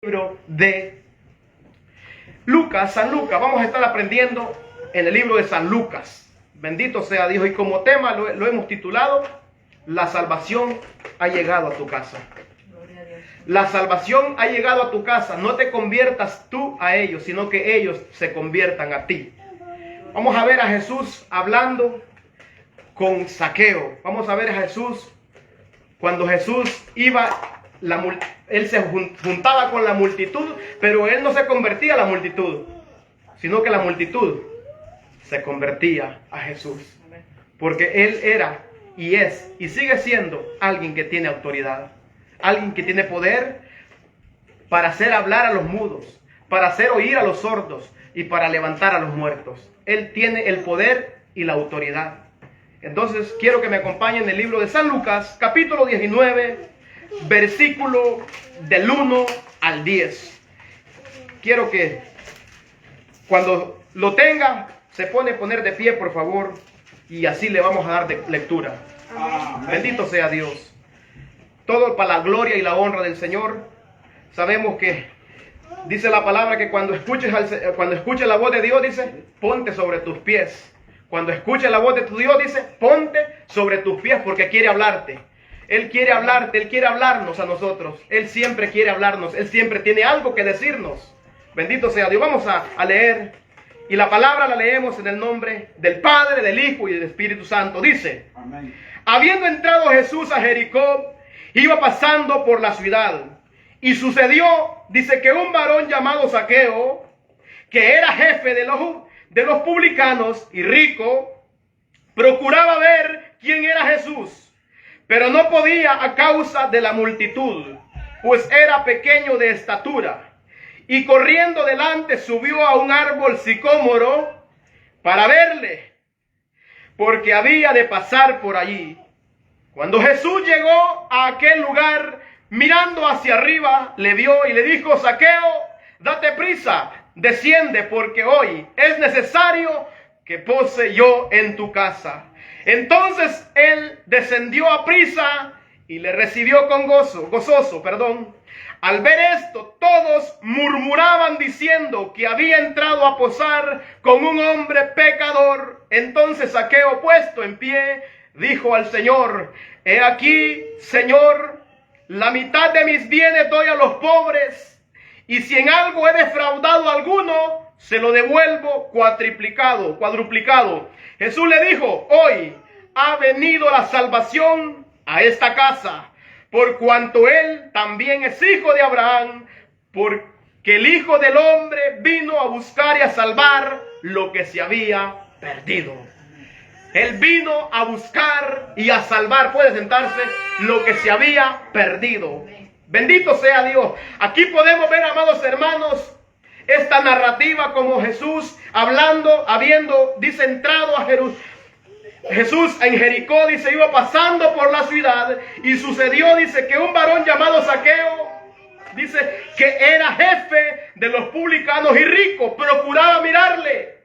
Libro de Lucas, San Lucas. Vamos a estar aprendiendo en el libro de San Lucas. Bendito sea Dios. Y como tema lo hemos titulado: La salvación ha llegado a tu casa. La salvación ha llegado a tu casa. No te conviertas tú a ellos, sino que ellos se conviertan a ti. Vamos a ver a Jesús hablando con Zaqueo. Vamos a ver a Jesús cuando Jesús iba. Él se juntaba con la multitud, pero él no se convertía a la multitud, sino que la multitud se convertía a Jesús. Porque él era y es y sigue siendo alguien que tiene autoridad, alguien que tiene poder para hacer hablar a los mudos, para hacer oír a los sordos y para levantar a los muertos. Él tiene el poder y la autoridad. Entonces quiero que me acompañen en el libro de San Lucas, capítulo 19, versículo del 1 al 10. Quiero que cuando lo tenga se poner de pie, por favor, y así le vamos a dar lectura. Amén. Bendito sea Dios. Todo para la gloria y la honra del Señor. Sabemos que dice la palabra que cuando escuches la voz de Dios, dice, ponte sobre tus pies. Cuando escuches la voz de tu Dios, dice, ponte sobre tus pies, porque quiere hablarte. Él quiere hablarte, Él quiere hablarnos a nosotros. Él siempre quiere hablarnos, Él siempre tiene algo que decirnos. Bendito sea Dios. Vamos a leer. Y la palabra la leemos en el nombre del Padre, del Hijo y del Espíritu Santo. Dice: Amén. Habiendo entrado Jesús a Jericó, iba pasando por la ciudad. Y sucedió, dice, que un varón llamado Zaqueo, que era jefe de los publicanos y rico, procuraba ver quién era Jesús. Pero no podía a causa de la multitud, pues era pequeño de estatura. Y corriendo delante subió a un árbol sicómoro para verle, porque había de pasar por allí. Cuando Jesús llegó a aquel lugar, mirando hacia arriba, le vio y le dijo: Zaqueo, date prisa, desciende, porque hoy es necesario que pose yo en tu casa. Entonces él descendió a prisa y le recibió con gozoso. Al ver esto, todos murmuraban diciendo que había entrado a posar con un hombre pecador. Entonces Zaqueo, puesto en pie, dijo al Señor: He aquí, Señor, la mitad de mis bienes doy a los pobres, y si en algo he defraudado a alguno, se lo devuelvo cuadruplicado. Jesús le dijo: Hoy ha venido la salvación a esta casa, por cuanto él también es hijo de Abraham, porque el Hijo del Hombre vino a buscar y a salvar lo que se había perdido. Él vino a buscar y a salvar, puede sentarse, lo que se había perdido. Bendito sea Dios. Aquí podemos ver, amados hermanos, esta narrativa como Jesús dice, entrado a Jesús en Jericó, dice, iba pasando por la ciudad, y sucedió, dice, que un varón llamado Zaqueo, dice, que era jefe de los publicanos y rico, procuraba mirarle.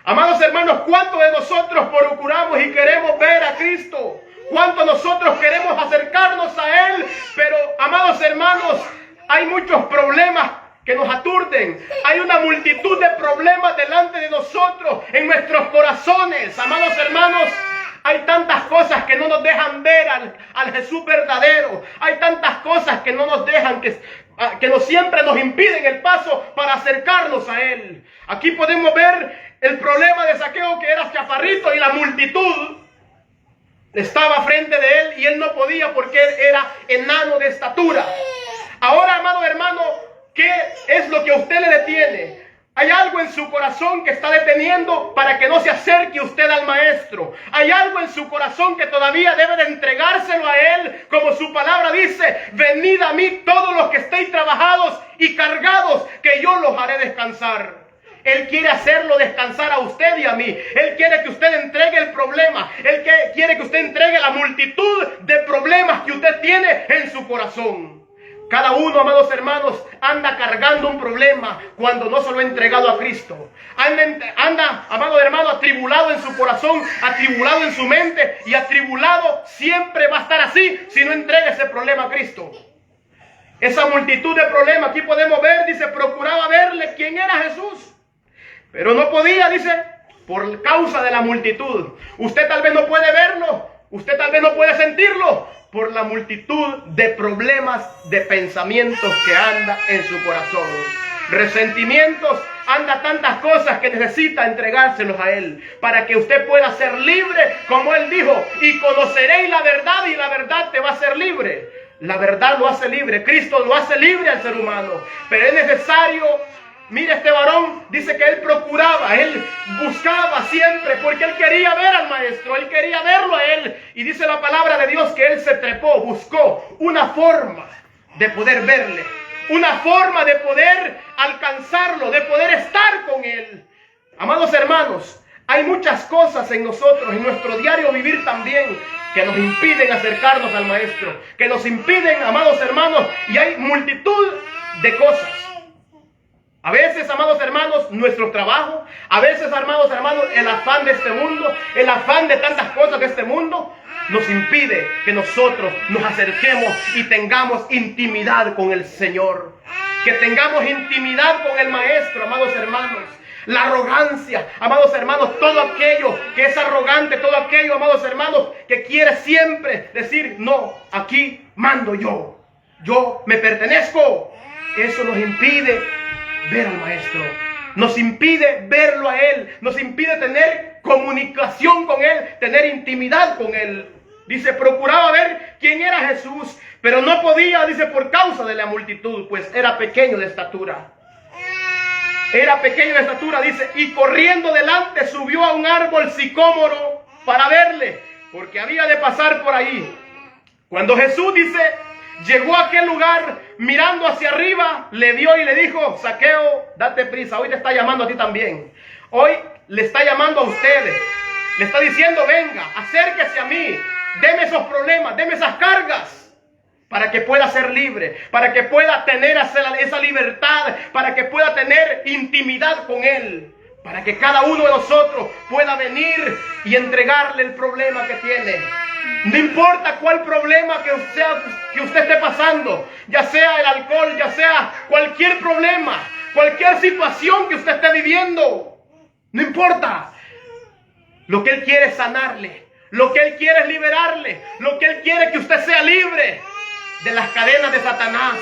Amados hermanos, ¿cuántos de nosotros procuramos y queremos ver a Cristo? ¿Cuántos nosotros queremos acercarnos a Él? Pero, amados hermanos, hay muchos problemas que nos aturden. Hay una multitud de problemas delante de nosotros, en nuestros corazones. Amados hermanos, hay tantas cosas que no nos dejan ver al Jesús verdadero. Hay tantas cosas que no nos dejan, que siempre nos impiden el paso para acercarnos a Él. Aquí podemos ver el problema de Zaqueo, que era chaparrito, y la multitud estaba frente de él y él no podía porque él era enano de estatura. Ahora, amado hermano, ¿qué es lo que a usted le detiene? Hay algo en su corazón que está deteniendo para que no se acerque usted al Maestro. Hay algo en su corazón que todavía debe de entregárselo a Él, como su palabra dice: venid a mí todos los que estéis trabajados y cargados, que yo los haré descansar. Él quiere hacerlo descansar a usted y a mí. Él quiere que usted entregue el problema. Él quiere que usted entregue la multitud de problemas que usted tiene en su corazón. Cada uno, amados hermanos, anda cargando un problema cuando no se lo ha entregado a Cristo. Anda, amado hermano, atribulado en su corazón, atribulado en su mente, y atribulado siempre va a estar así si no entrega ese problema a Cristo. Esa multitud de problemas, aquí podemos ver, dice, procuraba verle quién era Jesús. Pero no podía, dice, por causa de la multitud. Usted tal vez no puede verlo, usted tal vez no puede sentirlo, por la multitud de problemas, de pensamientos que anda en su corazón. Resentimientos, anda tantas cosas que necesita entregárselos a Él, para que usted pueda ser libre, como Él dijo, y conoceréis la verdad, y la verdad te va a hacer libre. La verdad lo hace libre, Cristo lo hace libre al ser humano, pero es necesario. Mire, este varón dice que él procuraba, él buscaba siempre, porque él quería ver al maestro, él quería verlo a él. Y dice la palabra de Dios que él se trepó, buscó una forma de poder verle, una forma de poder alcanzarlo, de poder estar con él. Amados hermanos, hay muchas cosas en nosotros, en nuestro diario vivir también, que nos impiden acercarnos al maestro, que nos impiden, amados hermanos, y hay multitud de cosas. A veces, amados hermanos, nuestro trabajo, a veces, amados hermanos, el afán de este mundo, el afán de tantas cosas de este mundo, nos impide que nosotros nos acerquemos y tengamos intimidad con el Señor. Que tengamos intimidad con el Maestro, amados hermanos. La arrogancia, amados hermanos, todo aquello que es arrogante, todo aquello, amados hermanos, que quiere siempre decir, no, aquí mando yo me pertenezco. Eso nos impide ver al Maestro, nos impide verlo a Él, nos impide tener comunicación con Él, tener intimidad con Él. Dice, procuraba ver quién era Jesús, pero no podía, dice, por causa de la multitud, pues era pequeño de estatura. Era pequeño de estatura, dice, y corriendo delante subió a un árbol sicómoro para verle, porque había de pasar por ahí. Cuando Jesús, dice, llegó a aquel lugar, mirando hacia arriba, le vio y le dijo, Zaqueo, date prisa, hoy te está llamando a ti también. Hoy le está llamando a ustedes. Le está diciendo, venga, acérquese a mí, deme esos problemas, deme esas cargas, para que pueda ser libre, para que pueda tener esa libertad, para que pueda tener intimidad con Él, para que cada uno de nosotros pueda venir y entregarle el problema que tiene. No importa cuál problema que usted esté pasando, ya sea el alcohol, ya sea cualquier problema, cualquier situación que usted esté viviendo, no importa. Lo que Él quiere es sanarle, lo que Él quiere es liberarle, lo que Él quiere es que usted sea libre de las cadenas de Satanás,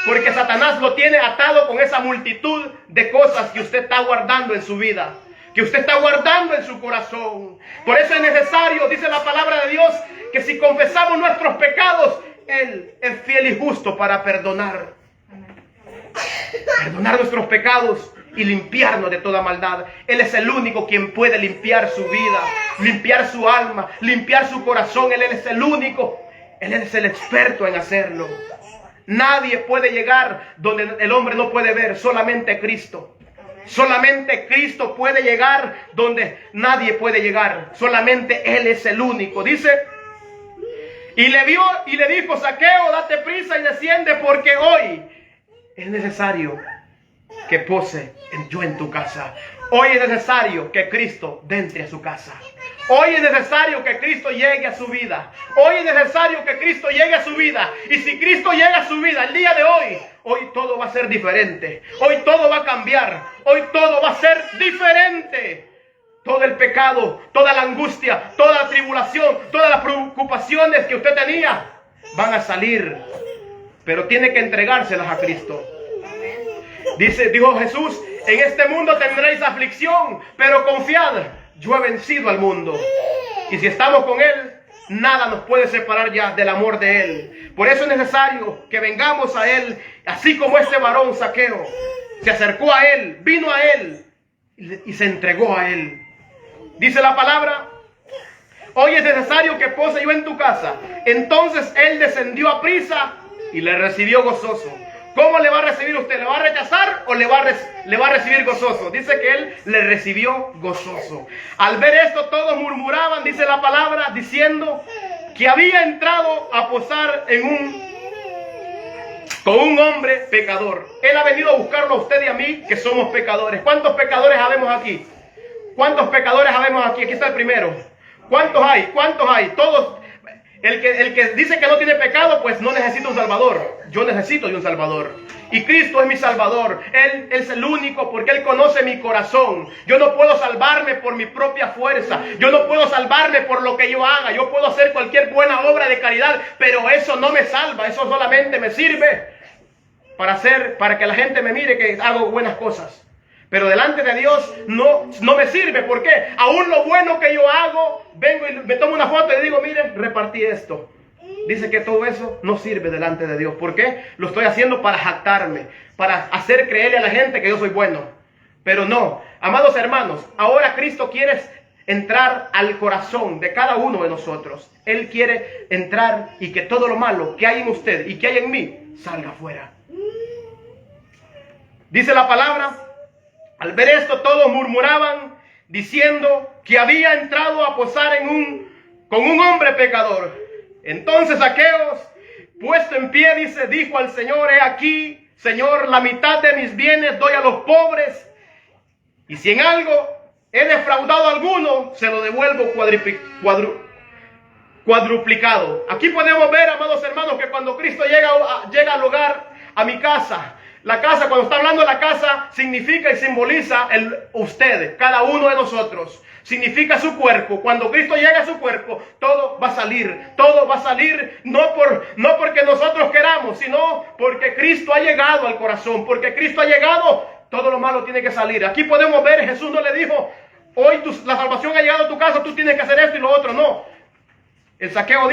porque Satanás lo tiene atado con esa multitud de cosas que usted está guardando en su vida, que usted está guardando en su corazón. Por eso es necesario, dice la palabra de Dios, que si confesamos nuestros pecados, Él es fiel y justo para perdonar nuestros pecados y limpiarnos de toda maldad. Él es el único quien puede limpiar su vida, limpiar su alma, limpiar su corazón. Él es el único, Él es el experto en hacerlo. Nadie puede llegar donde el hombre no puede ver, solamente Cristo. Solamente Cristo puede llegar donde nadie puede llegar. Solamente Él es el único. Dice, y le vio y le dijo, Zaqueo, date prisa y desciende, porque hoy es necesario que pose yo en tu casa. Hoy es necesario que Cristo entre a su casa. Hoy es necesario que Cristo llegue a su vida. Hoy es necesario que Cristo llegue a su vida. Y si Cristo llega a su vida el día de hoy todo va a ser diferente. Hoy todo va a cambiar. Hoy todo va a ser diferente. Todo el pecado, toda la angustia, toda la tribulación, todas las preocupaciones que usted tenía van a salir. Pero tiene que entregárselas a Cristo. Dijo Jesús, en este mundo tendréis aflicción, pero confiad, yo he vencido al mundo. Y si estamos con Él, nada nos puede separar ya del amor de Él. Por eso es necesario que vengamos a Él, así como este varón Zaqueo se acercó a Él, vino a Él y se entregó a Él. Dice la palabra, hoy es necesario que pose yo en tu casa. Entonces Él descendió a prisa y le recibió gozoso. ¿Cómo le va a recibir usted? ¿Le va a rechazar o le va a recibir gozoso? Dice que Él le recibió gozoso. Al ver esto todos murmuraban, dice la palabra, diciendo que había entrado a posar con un hombre pecador. Él ha venido a buscarlo a usted y a mí, que somos pecadores. ¿Cuántos pecadores habemos aquí? ¿Cuántos pecadores habemos aquí? Aquí está el primero. ¿Cuántos hay? ¿Cuántos hay? Todos. El que dice que no tiene pecado, pues no necesita un Salvador. Yo necesito de un Salvador. Y Cristo es mi Salvador. Él es el único porque Él conoce mi corazón. Yo no puedo salvarme por mi propia fuerza. Yo no puedo salvarme por lo que yo haga. Yo puedo hacer cualquier buena obra de caridad, pero eso no me salva. Eso solamente me sirve para que la gente me mire que hago buenas cosas. Pero delante de Dios no me sirve. ¿Por qué? Aún lo bueno que yo hago, vengo y me tomo una foto y digo, miren, repartí esto. Dice que todo eso no sirve delante de Dios. ¿Por qué? Lo estoy haciendo para jactarme, para hacer creerle a la gente que yo soy bueno. Pero no, amados hermanos, ahora Cristo quiere entrar al corazón de cada uno de nosotros. Él quiere entrar y que todo lo malo que hay en usted y que hay en mí salga afuera. Dice la palabra, al ver esto todos murmuraban diciendo que había entrado a posar con un hombre pecador. Entonces Zaqueo, puesto en pie, dijo al Señor, he aquí, Señor, la mitad de mis bienes doy a los pobres, y si en algo he defraudado a alguno, se lo devuelvo cuadruplicado. Aquí podemos ver, amados hermanos, que cuando Cristo llega al hogar, a mi casa, la casa, cuando está hablando de la casa, significa y simboliza usted, cada uno de nosotros. Significa su cuerpo. Cuando Cristo llega a su cuerpo, todo va a salir. Todo va a salir no porque nosotros queramos, sino porque Cristo ha llegado al corazón. Porque Cristo ha llegado, todo lo malo tiene que salir. Aquí podemos ver, Jesús no le dijo, hoy la salvación ha llegado a tu casa, tú tienes que hacer esto y lo otro. No. El Zaqueo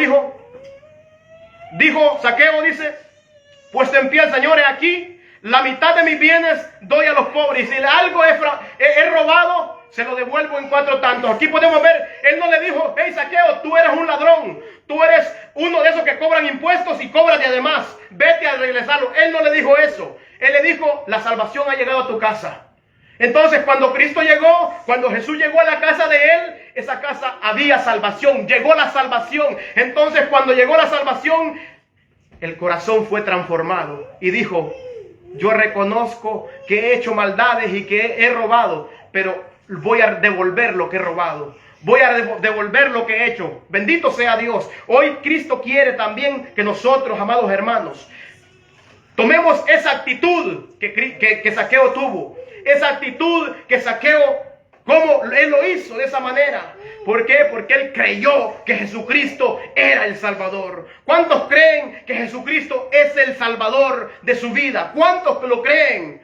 Zaqueo dice, puesto en pie el Señor, he aquí, la mitad de mis bienes doy a los pobres. Y si algo he robado, se lo devuelvo en 4 tantos. Aquí podemos ver, Él no le dijo, hey Zaqueo, tú eres un ladrón. Tú eres uno de esos que cobran impuestos y cobras de además. Vete a regresarlo. Él no le dijo eso. Él le dijo, la salvación ha llegado a tu casa. Entonces cuando Jesús llegó a la casa de Él, esa casa había salvación. Llegó la salvación. Entonces cuando llegó la salvación, el corazón fue transformado. Y dijo, yo reconozco que he hecho maldades y que he robado, pero voy a devolver lo que he robado. Voy a devolver lo que he hecho. Bendito sea Dios. Hoy Cristo quiere también que nosotros, amados hermanos, tomemos esa actitud que Zaqueo tuvo. Esa actitud que Zaqueo, como él lo hizo de esa manera. ¿Por qué? Porque él creyó que Jesucristo era el Salvador. ¿Cuántos creen que Jesucristo es el Salvador de su vida? ¿Cuántos lo creen?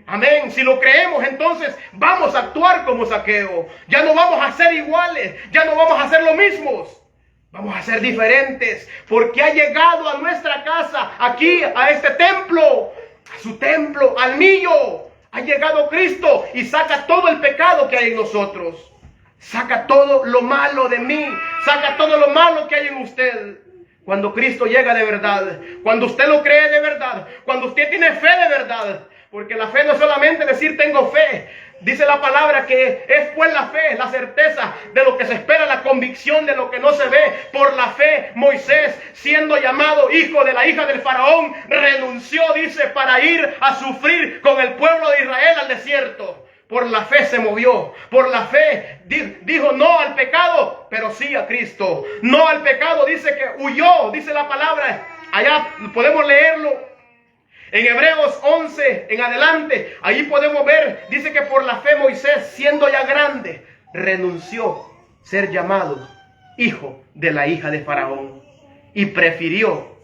Amén. Si lo creemos, entonces vamos a actuar como Zaqueo. Ya no vamos a ser iguales. Ya no vamos a ser los mismos. Vamos a ser diferentes. Porque ha llegado a nuestra casa, aquí, a este templo, a su templo, al mío. Ha llegado Cristo y saca todo el pecado que hay en nosotros. Saca todo lo malo de mí. Saca todo lo malo que hay en usted. Cuando Cristo llega de verdad. Cuando usted lo cree de verdad. Cuando usted tiene fe de verdad. Porque la fe no es solamente decir tengo fe. Dice la palabra que es pues la fe, la certeza de lo que se espera, la convicción de lo que no se ve. Por la fe, Moisés, siendo llamado hijo de la hija del faraón, renunció, dice, para ir a sufrir con el pueblo de Israel al desierto. Por la fe se movió. Por la fe dijo no al pecado, pero sí a Cristo. No al pecado, dice que huyó, dice la palabra. Allá podemos leerlo. En Hebreos 11 en adelante, ahí podemos ver, dice que por la fe Moisés, siendo ya grande, renunció ser llamado hijo de la hija de Faraón y prefirió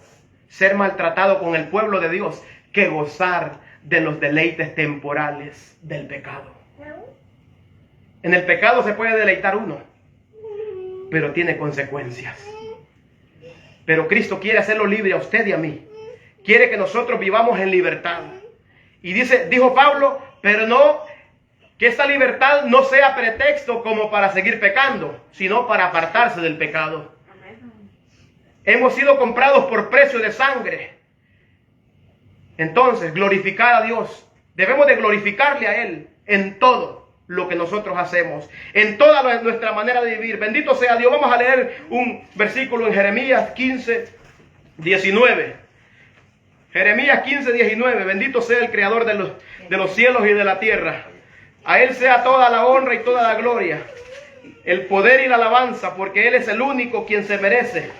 ser maltratado con el pueblo de Dios que gozar de los deleites temporales del pecado. En el pecado se puede deleitar uno, pero tiene consecuencias. Pero Cristo quiere hacerlo libre a usted y a mí. Quiere que nosotros vivamos en libertad. Y dijo Pablo, pero no, que esta libertad no sea pretexto como para seguir pecando, sino para apartarse del pecado. Hemos sido comprados por precio de sangre. Entonces, glorificar a Dios. Debemos de glorificarle a Él en todo lo que nosotros hacemos, en toda nuestra manera de vivir. Bendito sea Dios. Vamos a leer un versículo en Jeremías 15, 19. Jeremías 15, 19. Bendito sea el Creador de los cielos y de la tierra. A Él sea toda la honra y toda la gloria, el poder y la alabanza, porque Él es el único quien se merece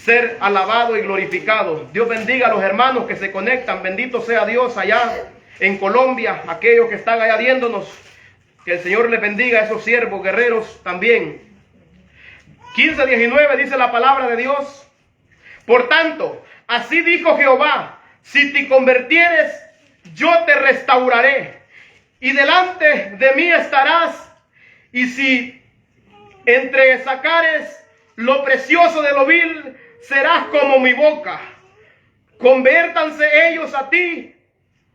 ser alabado y glorificado. Dios bendiga a los hermanos que se conectan. Bendito sea Dios allá en Colombia, aquellos que están allá viéndonos. Que el Señor les bendiga a esos siervos guerreros también. 15:19 dice la palabra de Dios. Por tanto, así dijo Jehová: si te convirtieres, yo te restauraré, y delante de mí estarás, y si entresacares lo precioso de lo vil, serás como mi boca. Conviértanse ellos a ti,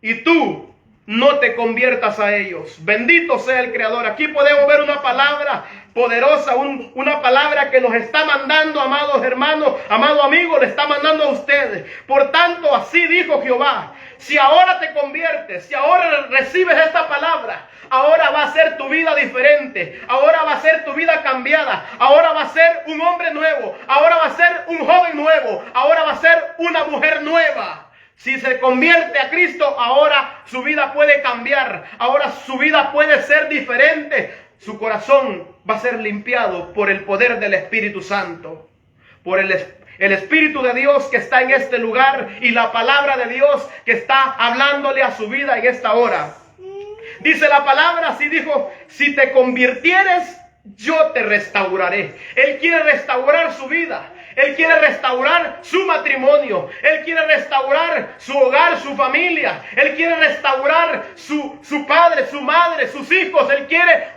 y tú no te conviertas a ellos. Bendito sea el Creador. Aquí podemos ver una palabra poderosa, una palabra que nos está mandando, amados hermanos, amado amigo, le está mandando a ustedes. Por tanto, así dijo Jehová: si ahora te conviertes, si ahora recibes esta palabra, ahora va a ser tu vida diferente, ahora va a ser tu vida cambiada, ahora va a ser un hombre nuevo, ahora va a ser un joven nuevo, ahora va a ser una mujer nueva. Si se convierte a Cristo, ahora su vida puede cambiar, ahora su vida puede ser diferente. Su corazón va a ser limpiado por el poder del Espíritu Santo, por el Espíritu de Dios que está en este lugar y la palabra de Dios que está hablándole a su vida en esta hora. Dice la palabra, así dijo: si te convirtieres, yo te restauraré. Él quiere restaurar su vida. Él quiere restaurar su matrimonio. Él quiere restaurar su hogar, su familia. Él quiere restaurar su padre, su madre, sus hijos. Él quiere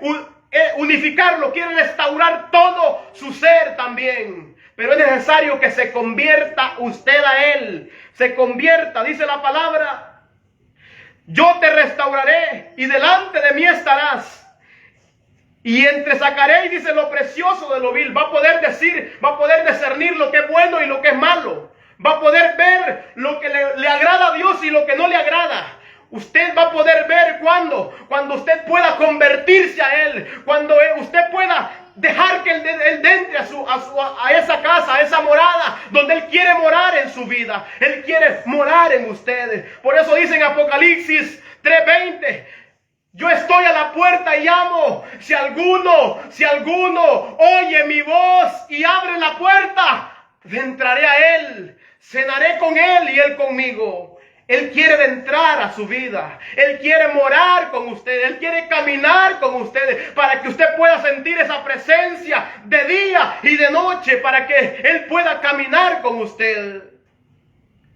unificarlo. Quiere restaurar todo su ser también. Pero es necesario que se convierta usted a Él. Se convierta, dice la palabra: yo te restauraré y delante de mí estarás. Y entresacaré, y dice, lo precioso de lo vil. Va a poder decir, va a poder discernir lo que es bueno y lo que es malo. Va a poder ver lo que le agrada a Dios y lo que no le agrada. Usted va a poder ver cuando usted pueda convertirse a Él. Cuando usted pueda dejar que Él entre a esa casa, a esa morada, donde Él quiere morar en su vida. Él quiere morar en ustedes. Por eso dice en Apocalipsis 3:20: yo estoy a la puerta y llamo. Si alguno oye mi voz y abre la puerta, entraré a Él, cenaré con Él y Él conmigo. Él quiere entrar a su vida. Él quiere morar con ustedes. Él quiere caminar con ustedes para que usted pueda sentir esa presencia de día y de noche, para que Él pueda caminar con usted.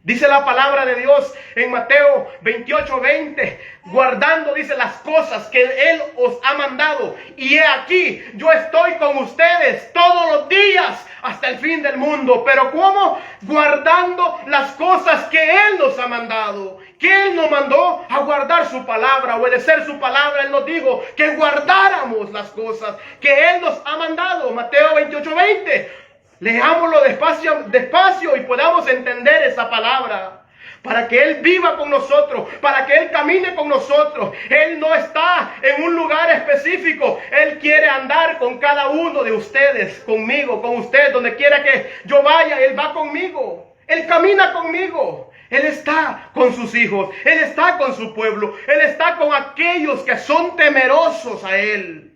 Dice la palabra de Dios en Mateo 28:20, guardando, dice, las cosas que Él os ha mandado. Y he aquí, yo estoy con ustedes todos los días hasta el fin del mundo. Pero ¿cómo? Guardando las cosas que Él nos ha mandado. Que Él nos mandó a guardar su palabra, a obedecer su palabra. Él nos dijo que guardáramos las cosas que Él nos ha mandado. Mateo 28:20. Leámoslo despacio y podamos entender esa palabra. Para que Él viva con nosotros, para que Él camine con nosotros. Él no está en un lugar específico. Él quiere andar con cada uno de ustedes, conmigo, con ustedes. Donde quiera que yo vaya, Él va conmigo. Él camina conmigo. Él está con sus hijos. Él está con su pueblo. Él está con aquellos que son temerosos a Él.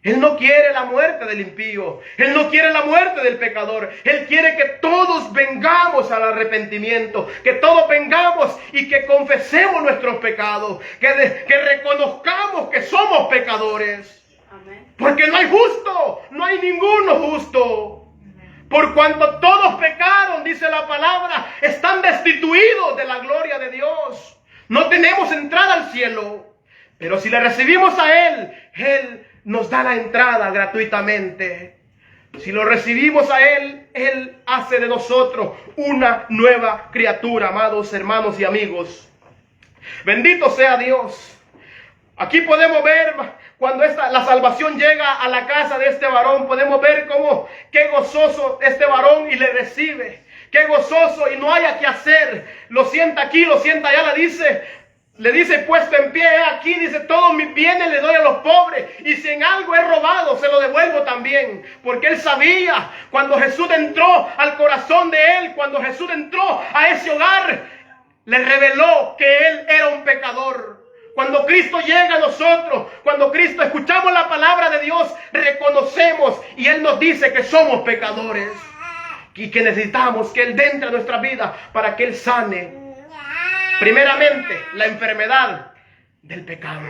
Él no quiere la muerte del impío. Él no quiere la muerte del pecador. Él quiere que todos vengamos al arrepentimiento. Que todos vengamos y que confesemos nuestros pecados. Que reconozcamos que somos pecadores. Amén. Porque no hay justo. No hay ninguno justo. Por cuanto todos pecaron, dice la palabra, están destituidos de la gloria de Dios. No tenemos entrada al cielo. Pero si le recibimos a Él, Él nos da la entrada gratuitamente. Si lo recibimos a Él, Él hace de nosotros una nueva criatura, amados hermanos y amigos. Bendito sea Dios. Aquí podemos ver cuando la salvación llega a la casa de este varón. Podemos ver cómo qué gozoso este varón y le recibe. Qué gozoso y no haya que hacer. Lo sienta aquí, lo sienta allá, le dice, puesto en pie, aquí, dice, todos mis bienes le doy a los pobres. Y si en algo he robado, se lo devuelvo también. Porque Él sabía, cuando Jesús entró al corazón de Él, cuando Jesús entró a ese hogar, le reveló que Él era un pecador. Cuando Cristo llega a nosotros, cuando Cristo escuchamos la palabra de Dios, reconocemos y Él nos dice que somos pecadores. y que necesitamos que Él entre a nuestra vida para que Él sane primeramente la enfermedad del pecado.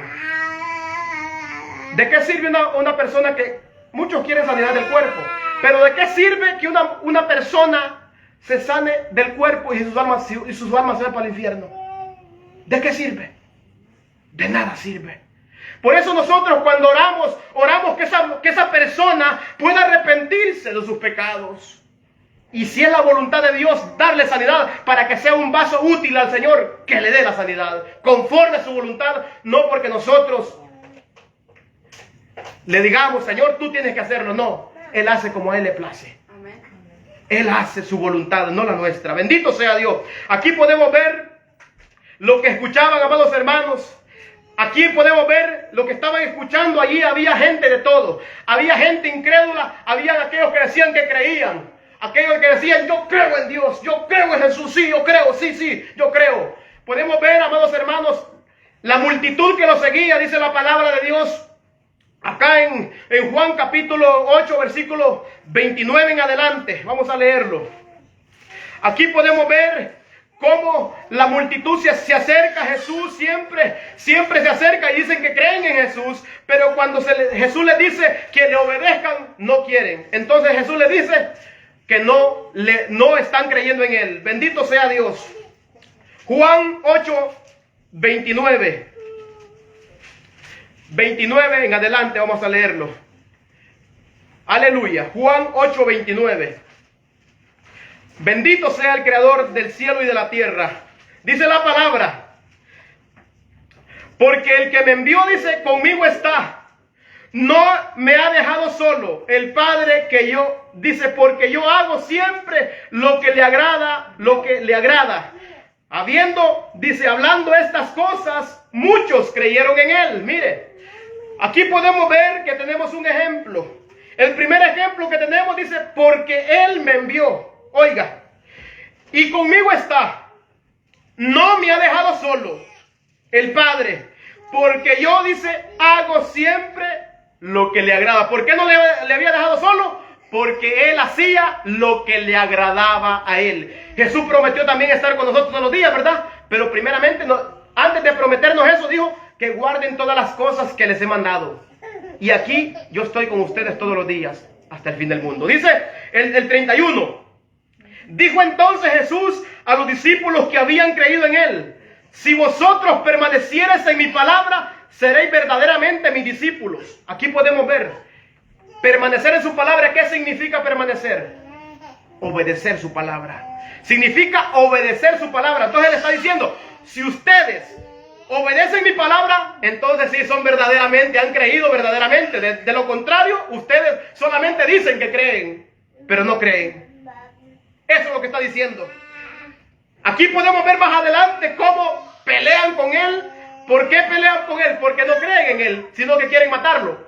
¿De qué sirve una persona que muchos quieren sanidad del cuerpo? Pero ¿de qué sirve que una persona se sane del cuerpo y sus almas se van para el infierno? ¿De qué sirve? De nada sirve. Por eso nosotros cuando oramos que esa persona pueda arrepentirse de sus pecados. Y si es la voluntad de Dios darle sanidad para que sea un vaso útil al Señor, que le dé la sanidad conforme a su voluntad, no porque nosotros le digamos, Señor, tú tienes que hacerlo. No, Él hace como a Él le place. Él hace su voluntad, no la nuestra. Bendito sea Dios. Aquí podemos ver lo que escuchaban, amados hermanos. Aquí podemos ver lo que estaban escuchando. Allí había gente de todo. Había gente incrédula. Habían aquellos que decían que creían. Aquellos que decían, yo creo en Dios. Yo creo en Jesús. Sí, yo creo. Sí, yo creo. Podemos ver, amados hermanos, la multitud que lo seguía. Dice la palabra de Dios. Acá en Juan capítulo 8, versículo 29 en adelante. Vamos a leerlo. Aquí podemos ver cómo la multitud se acerca a Jesús. Siempre se acerca y dicen que creen en Jesús. Pero cuando Jesús les dice que le obedezcan, no quieren. Entonces Jesús les dice que no están creyendo en Él. Bendito sea Dios. Juan 8, 29 en adelante vamos a leerlo. Aleluya. Juan 8, 29. Bendito sea el Creador del cielo y de la tierra. Dice la palabra. Porque el que me envió, dice, conmigo está. No me ha dejado solo. El Padre que yo, dice, porque yo hago siempre lo que le agrada, Hablando estas cosas, muchos creyeron en Él. Mire. Aquí podemos ver que tenemos un ejemplo. El primer ejemplo que tenemos dice, porque Él me envió. Oiga, y conmigo está. No me ha dejado solo el Padre. Porque yo, dice, hago siempre lo que le agrada. ¿Por qué no le había dejado solo? Porque Él hacía lo que le agradaba a Él. Jesús prometió también estar con nosotros todos los días, ¿verdad? Pero primeramente, antes de prometernos eso, dijo que guarden todas las cosas que les he mandado. Y aquí yo estoy con ustedes todos los días, hasta el fin del mundo. Dice el 31. Dijo entonces Jesús a los discípulos que habían creído en Él, si vosotros permaneciereis en mi palabra, seréis verdaderamente mis discípulos. Aquí podemos ver, permanecer en su palabra. ¿Qué significa permanecer? Obedecer su palabra. Significa obedecer su palabra. Entonces Él está diciendo, si ustedes obedecen mi palabra, entonces sí son verdaderamente, han creído verdaderamente. De lo contrario, ustedes solamente dicen que creen, pero no creen. Eso es lo que está diciendo. Aquí podemos ver más adelante cómo pelean con Él. ¿Por qué pelean con Él? Porque no creen en Él, sino que quieren matarlo.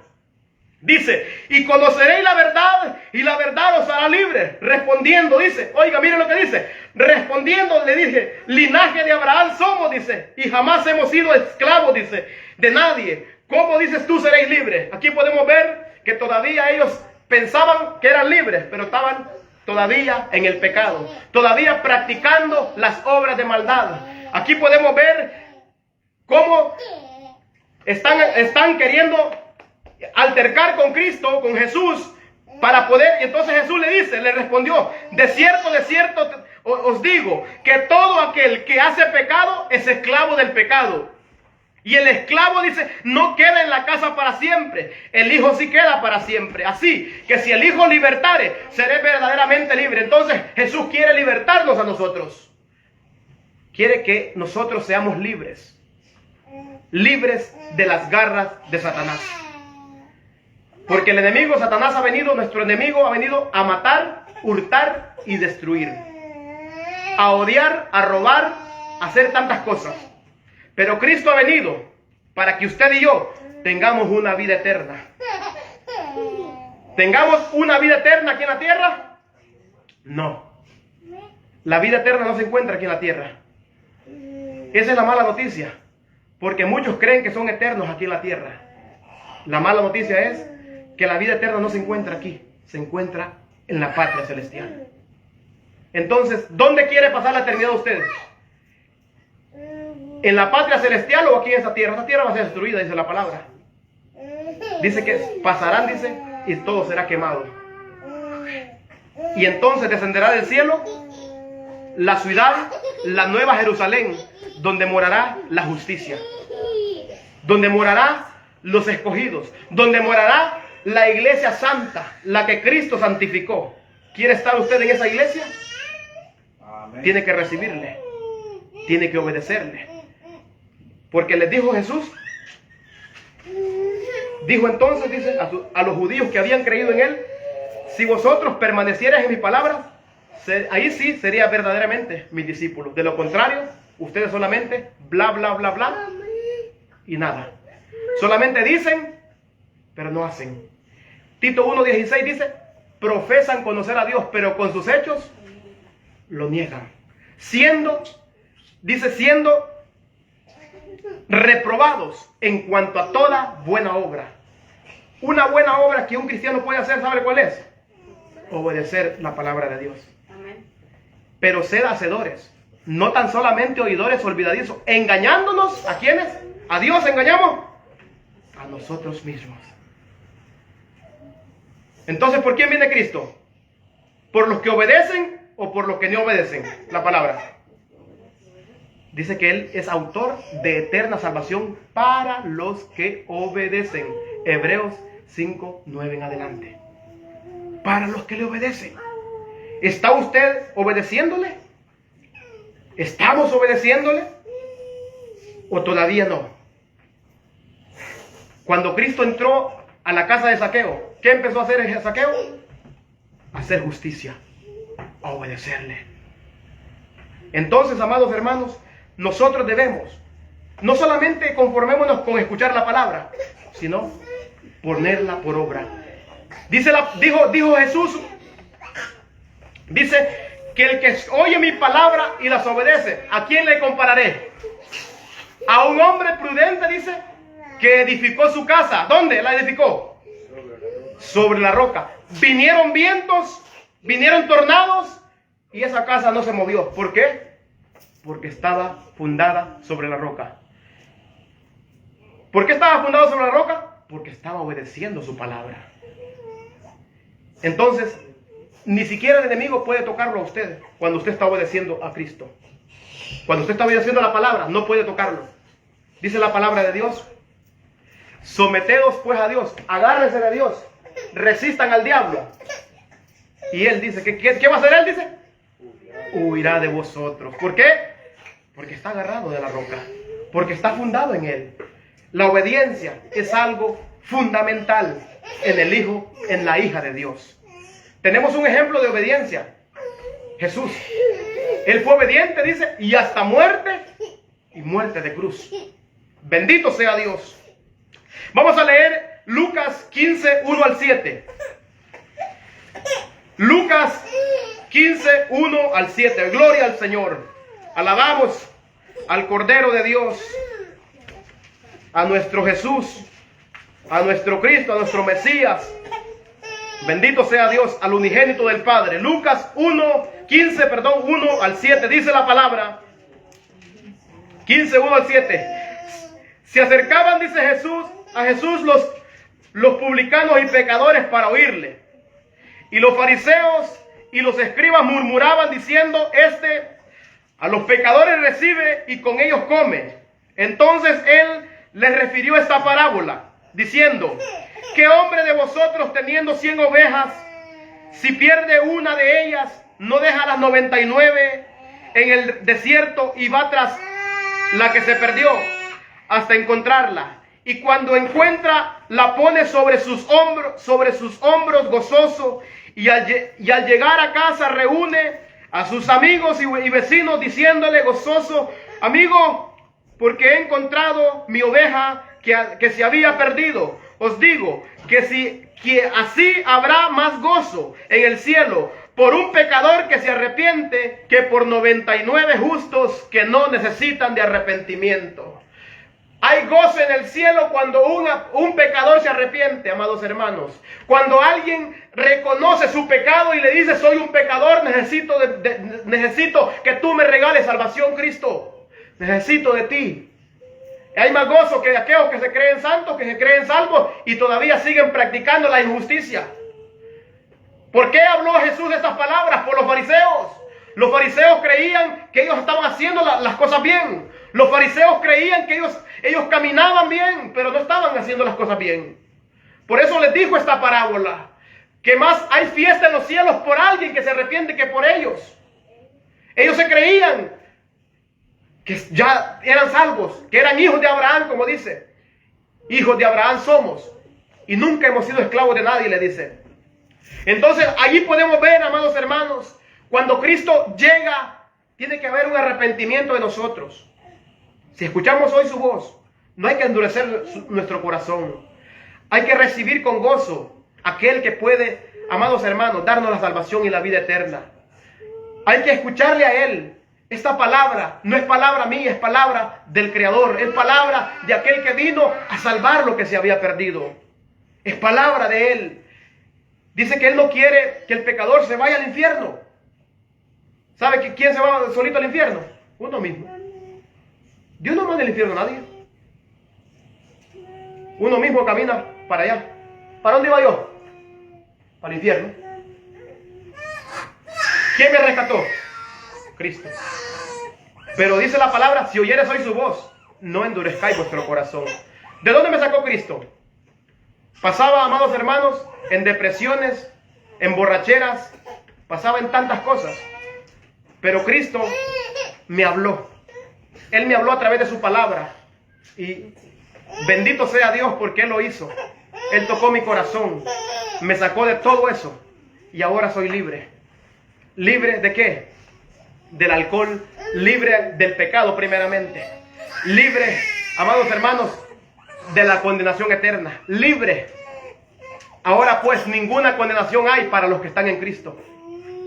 Dice, y conoceréis la verdad, y la verdad os hará libres. Respondiendo, dice, oiga, miren lo que dice. Respondiendo, le dije, linaje de Abraham somos, dice, y jamás hemos sido esclavos, dice, de nadie. ¿Cómo dices tú seréis libres? Aquí podemos ver que todavía ellos pensaban que eran libres, pero estaban todavía en el pecado, todavía practicando las obras de maldad. Aquí podemos ver cómo están queriendo altercar con Cristo, con Jesús, para poder. Y entonces Jesús le respondió, de cierto os digo, que todo aquel que hace pecado es esclavo del pecado. Y el esclavo, dice, no queda en la casa para siempre, el Hijo sí queda para siempre. Así que si el Hijo libertare, seré verdaderamente libre. Entonces Jesús quiere libertarnos a nosotros. Quiere que nosotros seamos libres de las garras de Satanás. Porque el enemigo, Satanás, nuestro enemigo ha venido a matar, hurtar y destruir. A odiar, a robar, a hacer tantas cosas. Pero Cristo ha venido para que usted y yo tengamos una vida eterna. ¿Tengamos una vida eterna aquí en la tierra? No. La vida eterna no se encuentra aquí en la tierra. Esa es la mala noticia. Porque muchos creen que son eternos aquí en la tierra. La mala noticia es que la vida eterna no se encuentra aquí, se encuentra en la patria celestial. Entonces, ¿dónde quiere pasar la eternidad ustedes? ¿En la patria celestial o aquí en esa tierra? Esta tierra va a ser destruida, dice la palabra. Dice que pasarán, dice, y todo será quemado. Y entonces descenderá del cielo la ciudad, la nueva Jerusalén, donde morará la justicia, donde morará los escogidos, donde morará la iglesia santa, la que Cristo santificó. ¿Quiere estar usted en esa iglesia? Amén. Tiene que recibirle, tiene que obedecerle, porque les dijo Jesús, dijo entonces, dice, a los judíos que habían creído en él: si vosotros permanecierais en mis palabras, ahí sí sería verdaderamente mis discípulos. De lo contrario, ustedes solamente bla, bla, bla, bla y nada. Solamente dicen, pero no hacen. Tito 1:16 dice: profesan conocer a Dios, pero con sus hechos lo niegan. Siendo reprobados en cuanto a toda buena obra. Una buena obra que un cristiano puede hacer, ¿sabe cuál es? Obedecer la palabra de Dios. Amén. Pero sed hacedores, no tan solamente oidores olvidadizos, engañándonos. ¿A quiénes? ¿A Dios engañamos? A nosotros mismos. Entonces, ¿por quién viene Cristo? ¿Por los que obedecen o por los que no obedecen la palabra? Dice que Él es autor de eterna salvación para los que obedecen. Hebreos 5:9 en adelante. Para los que le obedecen. ¿Está usted obedeciéndole? ¿Estamos obedeciéndole? ¿O todavía no? Cuando Cristo entró a la casa de Zaqueo, ¿qué empezó a hacer el Zaqueo? A hacer justicia, a obedecerle. Entonces, amados hermanos, nosotros debemos, no solamente conformémonos con escuchar la palabra, sino ponerla por obra. Dijo Jesús, dice que el que oye mi palabra y las obedece, ¿a quién le compararé? A un hombre prudente, dice, que edificó su casa. ¿Dónde la edificó? Sobre la roca. Vinieron vientos, vinieron tornados y esa casa no se movió. ¿Por qué? Porque estaba fundada sobre la roca. ¿Por qué estaba fundada sobre la roca? Porque estaba obedeciendo su palabra. Entonces, ni siquiera el enemigo puede tocarlo a usted cuando usted está obedeciendo a Cristo. Cuando usted está obedeciendo la palabra, no puede tocarlo. Dice la palabra de Dios: someteos pues a Dios, agárrense de Dios, resistan al diablo. Y él dice, ¿qué va a hacer él? Dice, huirá de vosotros. ¿Por qué? Porque está agarrado de la roca, porque está fundado en él. La obediencia es algo fundamental en el hijo, en la hija de Dios. Tenemos un ejemplo de obediencia: Jesús. Él fue obediente, dice, y hasta muerte, y muerte de cruz. Bendito sea Dios. Vamos a leer Lucas 15, 1 al 7. Lucas 15, 1 al 7. Gloria al Señor. Alabamos al Cordero de Dios, a nuestro Jesús, a nuestro Cristo, a nuestro Mesías. Bendito sea Dios, al unigénito del Padre. Lucas 1 al 7. Dice la palabra. 15, 1 al 7. Se acercaban, dice a Jesús los publicanos y pecadores para oírle. Y los fariseos y los escribas murmuraban diciendo: a los pecadores recibe y con ellos come. Entonces él les refirió esta parábola, diciendo: ¿qué hombre de vosotros, teniendo 100 ovejas, si pierde una de ellas, no deja las 99 en el desierto y va tras la que se perdió hasta encontrarla? Y cuando encuentra, la pone sobre sus hombros gozoso, y al llegar a casa reúne a sus amigos y vecinos diciéndole gozoso: amigo, porque he encontrado mi oveja que se había perdido. Os digo que así habrá más gozo en el cielo por un pecador que se arrepiente que por 99 justos que no necesitan de arrepentimiento. Hay gozo en el cielo cuando un pecador se arrepiente, amados hermanos. Cuando alguien reconoce su pecado y le dice, soy un pecador, necesito que tú me regales salvación, Cristo. Necesito de ti. Hay más gozo que de aquellos que se creen santos, que se creen salvos y todavía siguen practicando la injusticia. ¿Por qué habló Jesús de estas palabras? Por los fariseos. Los fariseos creían que ellos estaban haciendo las cosas bien. Los fariseos creían que ellos caminaban bien, pero no estaban haciendo las cosas bien. Por eso les dijo esta parábola, que más hay fiesta en los cielos por alguien que se arrepiente que por ellos. Ellos se creían que ya eran salvos, que eran hijos de Abraham, como dice. Hijos de Abraham somos, y nunca hemos sido esclavos de nadie, le dice. Entonces, allí podemos ver, amados hermanos, cuando Cristo llega, tiene que haber un arrepentimiento de nosotros. Si escuchamos hoy su voz, no hay que endurecer nuestro corazón. Hay que recibir con gozo aquel que puede, amados hermanos, darnos la salvación y la vida eterna. Hay que escucharle a Él. Esta palabra no es palabra mía, es palabra del Creador. Es palabra de aquel que vino a salvar lo que se había perdido. Es palabra de Él. Dice que Él no quiere que el pecador se vaya al infierno. ¿Sabe quién se va solito al infierno? Uno mismo. Dios no manda al infierno a nadie. Uno mismo camina para allá. ¿Para dónde iba yo? Para el infierno. ¿Quién me rescató? Cristo. Pero dice la palabra, si oyeres hoy su voz, no endurezcáis vuestro corazón. ¿De dónde me sacó Cristo? Pasaba, amados hermanos, en depresiones, en borracheras, pasaba en tantas cosas. Pero Cristo me habló. Él me habló a través de su palabra. Y bendito sea Dios porque Él lo hizo. Él tocó mi corazón. Me sacó de todo eso. Y ahora soy libre. ¿Libre de qué? Del alcohol. Libre del pecado primeramente. Libre, amados hermanos, de la condenación eterna. Libre. Ahora pues ninguna condenación hay para los que están en Cristo.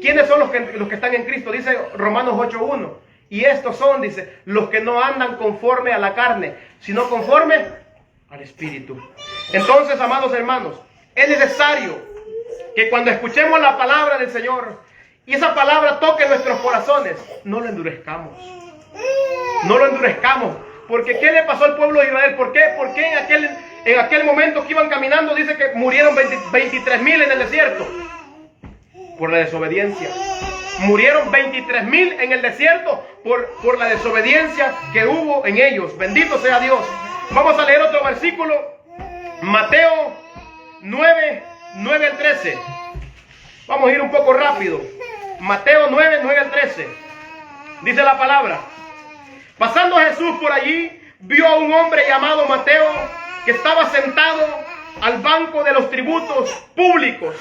¿Quiénes son los que están en Cristo? Dice Romanos 8:1. Y estos son, dice, los que no andan conforme a la carne, sino conforme al Espíritu. Entonces, amados hermanos, es necesario que cuando escuchemos la palabra del Señor y esa palabra toque nuestros corazones, no lo endurezcamos. No lo endurezcamos. Porque ¿qué le pasó al pueblo de Israel? ¿Por qué? Porque en aquel momento que iban caminando, dice que murieron 23,000 en el desierto. Por la desobediencia. Murieron 23,000 en el desierto por la desobediencia que hubo en ellos. Bendito sea Dios. Vamos a leer otro versículo. Mateo 9 al 13. Vamos a ir un poco rápido. Mateo 9 al 13. Dice la palabra. Pasando Jesús por allí, vio a un hombre llamado Mateo que estaba sentado al banco de los tributos públicos.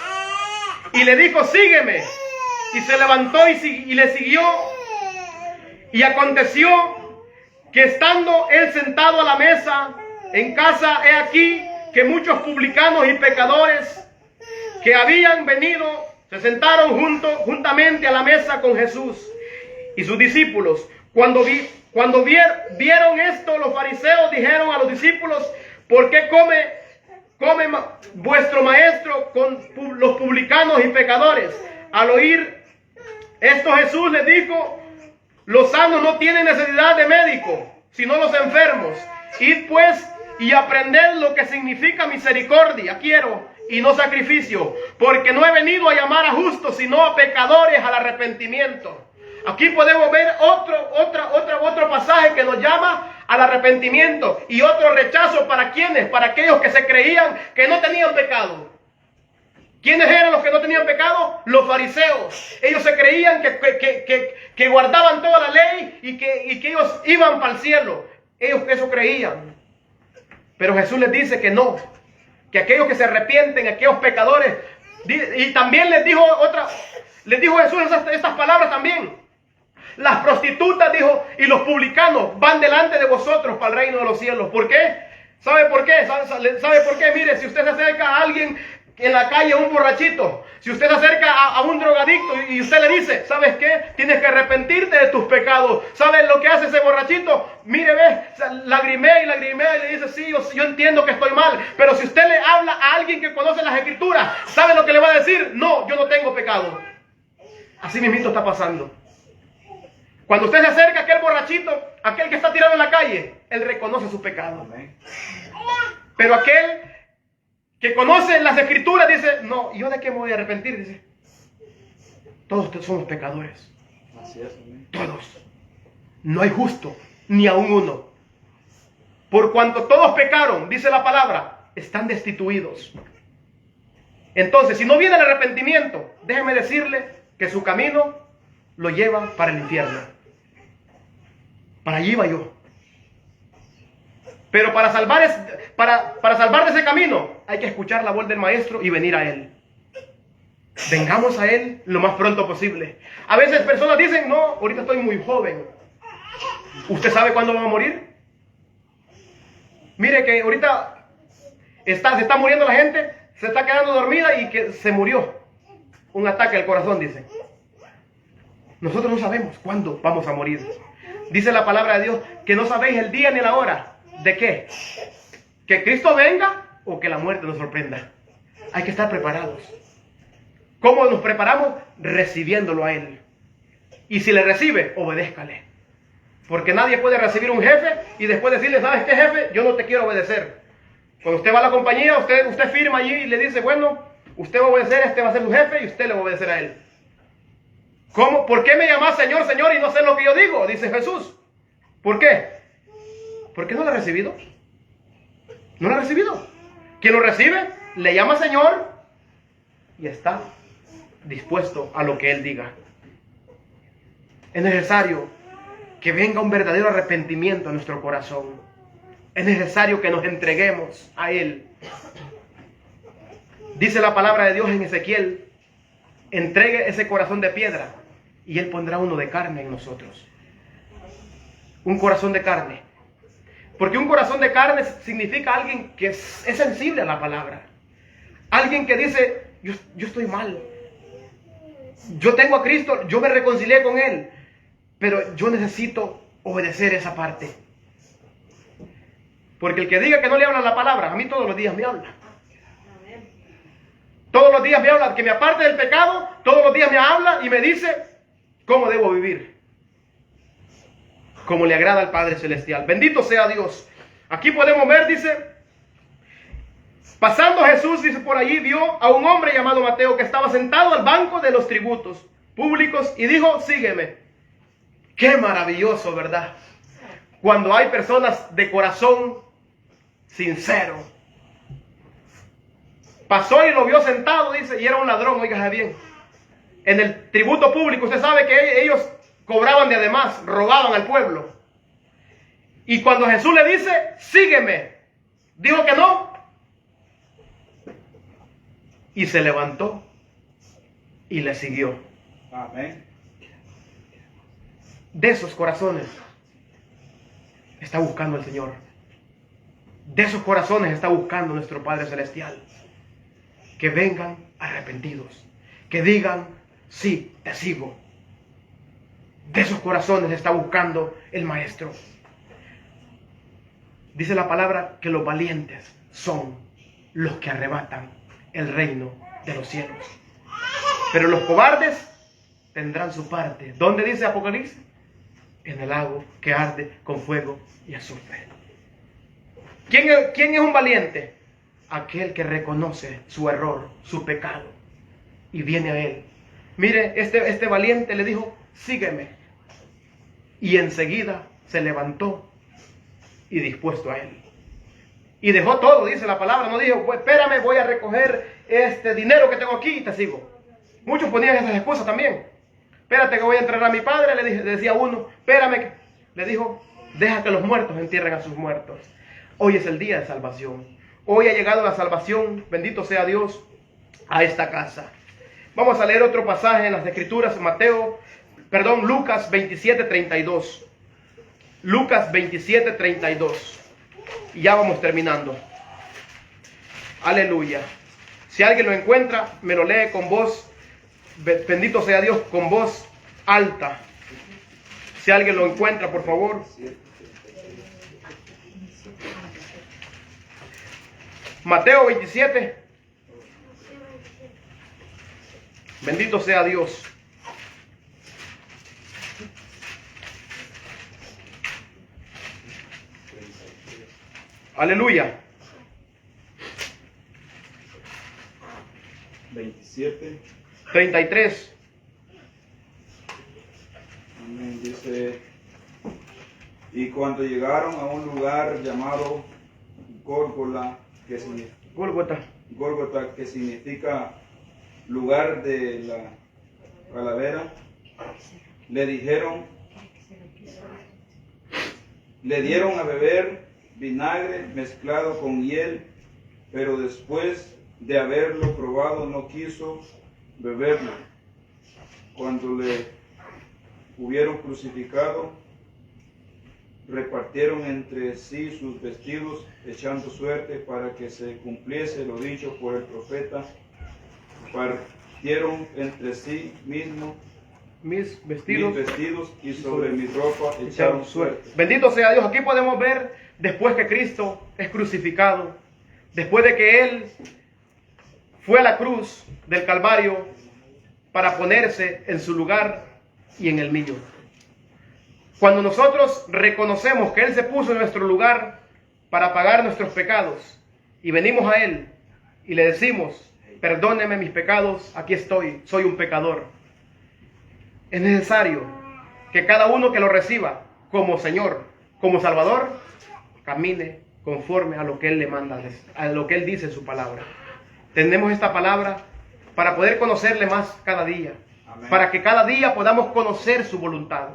Y le dijo, sígueme. Y se levantó y le siguió. Y aconteció que estando él sentado a la mesa en casa, he aquí que muchos publicanos y pecadores que habían venido se sentaron juntamente a la mesa con Jesús y sus discípulos. Cuando vieron esto, los fariseos dijeron a los discípulos, ¿por qué come vuestro maestro con los publicanos y pecadores? Al oír esto, Jesús les dijo, los sanos no tienen necesidad de médico, sino los enfermos. Id pues y aprended lo que significa misericordia, y no sacrificio, porque no he venido a llamar a justos, sino a pecadores al arrepentimiento. Aquí podemos ver otro pasaje que nos llama al arrepentimiento y otro rechazo para quienes, para aquellos que se creían que no tenían pecado. ¿Quiénes eran los que no tenían pecado? Los fariseos. Ellos se creían que guardaban toda la ley y que ellos iban para el cielo. Ellos eso creían. Pero Jesús les dice que no, que aquellos que se arrepienten, aquellos pecadores, y también les dijo Jesús estas palabras también. Las prostitutas, dijo, y los publicanos van delante de vosotros para el reino de los cielos. ¿Por qué? ¿Sabe por qué? ¿Sabe por qué? Mire, si usted se acerca a alguien en la calle un borrachito, si usted se acerca a un drogadicto y usted le dice, ¿sabes qué? Tienes que arrepentirte de tus pecados. ¿Sabes lo que hace ese borrachito? Mire, ve, lagrimea y le dice, sí, yo entiendo que estoy mal. Pero si usted le habla a alguien que conoce las escrituras, ¿sabe lo que le va a decir? No, yo no tengo pecado. Así mismito está pasando. Cuando usted se acerca a aquel borrachito, aquel que está tirado en la calle, él reconoce su pecado. Pero aquel que conoce las escrituras dice, no, ¿yo de qué me voy a arrepentir? Dice, todos somos pecadores. Así es, todos. No hay justo, ni aun uno. Por cuanto todos pecaron, dice la palabra, están destituidos. Entonces, si no viene el arrepentimiento, déjeme decirle que su camino lo lleva para el infierno. Para allí va yo. Pero para salvar de ese camino hay que escuchar la voz del Maestro y venir a Él. Vengamos a Él lo más pronto posible. A veces personas dicen, no, ahorita estoy muy joven. ¿Usted sabe cuándo va a morir? Mire que ahorita se está muriendo la gente, se está quedando dormida y que se murió. Un ataque al corazón, dice. Nosotros no sabemos cuándo vamos a morir. Dice la palabra de Dios que no sabéis el día ni la hora. ¿De qué? ¿Que Cristo venga o que la muerte nos sorprenda? Hay que estar preparados. ¿Cómo nos preparamos? Recibiéndolo a Él. Y si le recibe, obedézcale. Porque nadie puede recibir un jefe y después decirle, ¿sabes qué, jefe? Yo no te quiero obedecer. Cuando usted va a la compañía, usted firma allí y le dice, bueno, usted va a obedecer, este va a ser su jefe y usted le va a obedecer a Él. ¿Cómo? ¿Por qué me llamás Señor, Señor y no sé lo que yo digo? Dice Jesús. ¿Por qué? ¿Por qué no lo ha recibido? No lo ha recibido. Quien lo recibe, le llama Señor y está dispuesto a lo que Él diga. Es necesario que venga un verdadero arrepentimiento a nuestro corazón. Es necesario que nos entreguemos a Él. Dice la palabra de Dios en Ezequiel, entregue ese corazón de piedra y Él pondrá uno de carne en nosotros. Un corazón de carne. Porque un corazón de carne significa alguien que es sensible a la palabra. Alguien que dice, yo estoy mal. Yo tengo a Cristo, yo me reconcilié con Él. Pero yo necesito obedecer esa parte. Porque el que diga que no le habla la palabra, a mí todos los días me habla. Todos los días me habla que me aparte del pecado, todos los días me habla y me dice cómo debo vivir. Como le agrada al Padre Celestial. Bendito sea Dios. Aquí podemos ver, dice, pasando Jesús, dice, por allí vio a un hombre llamado Mateo que estaba sentado al banco de los tributos públicos y dijo, sígueme. Qué maravilloso, ¿verdad? Cuando hay personas de corazón sincero. Pasó y lo vio sentado, dice, y era un ladrón, oígase bien. En el tributo público, usted sabe que ellos cobraban de además, robaban al pueblo. Y cuando Jesús le dice, sígueme, dijo que no. Y se levantó y le siguió. Amén. De esos corazones está buscando el Señor. De esos corazones está buscando nuestro Padre Celestial. Que vengan arrepentidos. Que digan, sí, te sigo. De esos corazones está buscando el Maestro. Dice la palabra que los valientes son los que arrebatan el reino de los cielos. Pero los cobardes tendrán su parte. ¿Dónde dice Apocalipsis? En el lago que arde con fuego y azufre. ¿Quién es un valiente? Aquel que reconoce su error, su pecado, y viene a Él. Mire, este valiente le dijo, sígueme. Y enseguida se levantó y dispuesto a Él. Y dejó todo, dice la palabra. No dijo, pues espérame, voy a recoger este dinero que tengo aquí y te sigo. Muchos ponían esas excusas también. Espérate que voy a enterrar a mi padre, le decía uno. Espérame. Le dijo, deja que los muertos entierren a sus muertos. Hoy es el día de salvación. Hoy ha llegado la salvación, bendito sea Dios, a esta casa. Vamos a leer otro pasaje en las Escrituras, Lucas 27:32. Lucas 27:32. Y ya vamos terminando. Aleluya. Si alguien lo encuentra, me lo lee con voz, bendito sea Dios, con voz alta. Si alguien lo encuentra, por favor. Mateo 27. Bendito sea Dios. Aleluya. 27. 33. Amén. Dice, y cuando llegaron a un lugar llamado Gólgota, Gólgota. que significa lugar de la calavera, le dieron a beber vinagre mezclado con hiel, pero después de haberlo probado no quiso beberlo. Cuando le hubieron crucificado, repartieron entre sí sus vestidos, echando suerte para que se cumpliese lo dicho por el profeta. Partieron entre sí mismos Mis mis vestidos. vestidos y sobre mi ropa echaron suerte. Bendito sea Dios. Aquí podemos ver, después que Cristo es crucificado, después de que Él fue a la cruz del Calvario para ponerse en su lugar y en el mío. Cuando nosotros reconocemos que Él se puso en nuestro lugar para pagar nuestros pecados y venimos a Él y le decimos, perdóneme mis pecados, aquí estoy, soy un pecador. Es necesario que cada uno que lo reciba como Señor, como Salvador, camine conforme a lo que Él le manda, a lo que Él dice en su palabra. Tenemos esta palabra para poder conocerle más cada día, Amén. para que cada día podamos conocer su voluntad,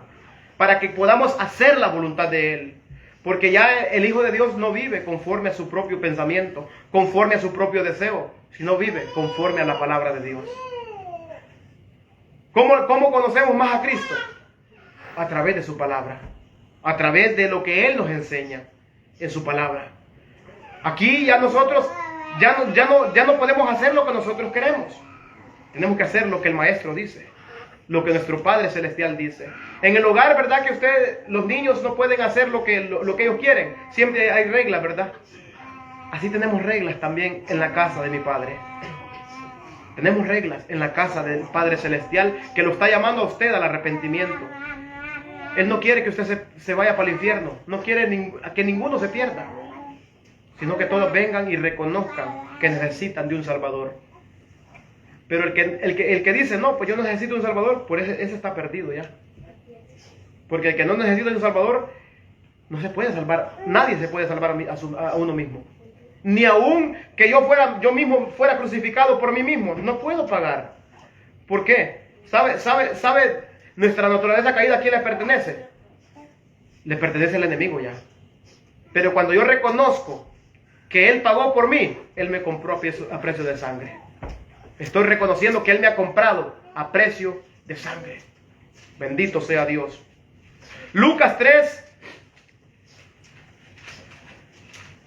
para que podamos hacer la voluntad de Él. Porque ya el Hijo de Dios no vive conforme a su propio pensamiento, conforme a su propio deseo, sino vive conforme a la palabra de Dios. ¿Cómo conocemos más a Cristo? A través de su palabra, a través de lo que Él nos enseña en su palabra. Aquí ya nosotros ya no podemos hacer lo que nosotros queremos. Tenemos que hacer lo que el Maestro dice, lo que nuestro Padre Celestial dice. En el hogar, ¿verdad? Que los niños no pueden hacer lo que ellos quieren. Siempre hay reglas, ¿verdad? Así tenemos reglas también en la casa de mi Padre. Tenemos reglas en la casa del Padre Celestial que lo está llamando a usted al arrepentimiento. Él no quiere que usted se vaya para el infierno. No quiere que ninguno se pierda, sino que todos vengan y reconozcan que necesitan de un Salvador. Pero el que dice, no, pues yo no necesito un Salvador, pues ese está perdido ya. Porque el que no necesita de un Salvador, no se puede salvar. Nadie se puede salvar a uno mismo. Ni aún que yo mismo fuera crucificado por mí mismo. No puedo pagar. ¿Por qué? ¿Sabe nuestra naturaleza caída a quién le pertenece? Le pertenece al enemigo ya. Pero cuando yo reconozco que Él pagó por mí, Él me compró a precio de sangre. Estoy reconociendo que Él me ha comprado a precio de sangre. Bendito sea Dios. Lucas 3,